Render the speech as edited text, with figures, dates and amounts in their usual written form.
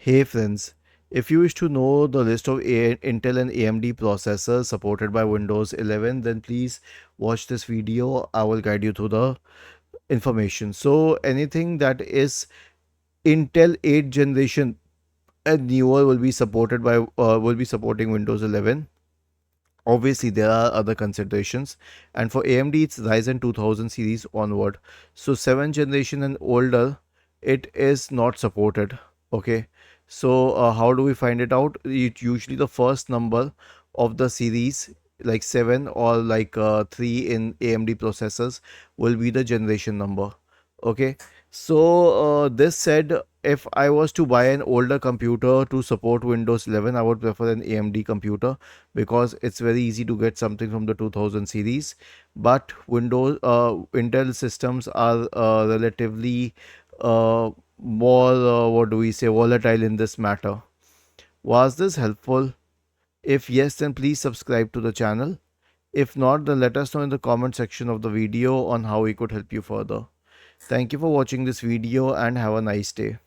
Hey friends, if you wish to know the list of Intel and AMD processors supported by Windows 11, then please watch this video. I will guide you through the information. So anything that is Intel 8 generation and newer will be supported by will be supporting Windows 11. Obviously, there are other considerations, and for AMD, it's Ryzen 2000 series onward. So 7th generation and older, it is not supported. Okay, so how do we find it out? Usually the first number of the series, like 7 or like 3 in AMD processors, will be the generation number. Okay, so this said, if I was to buy an older computer to support Windows 11, I would prefer an AMD computer because it's very easy to get something from the 2000 series. But Intel systems are relatively more, what do we say, volatile in this matter. Was this helpful? If yes, then please subscribe to the channel. If not, then let us know in the comment section of the video on how we could help you further. Thank you for watching this video and have a nice day.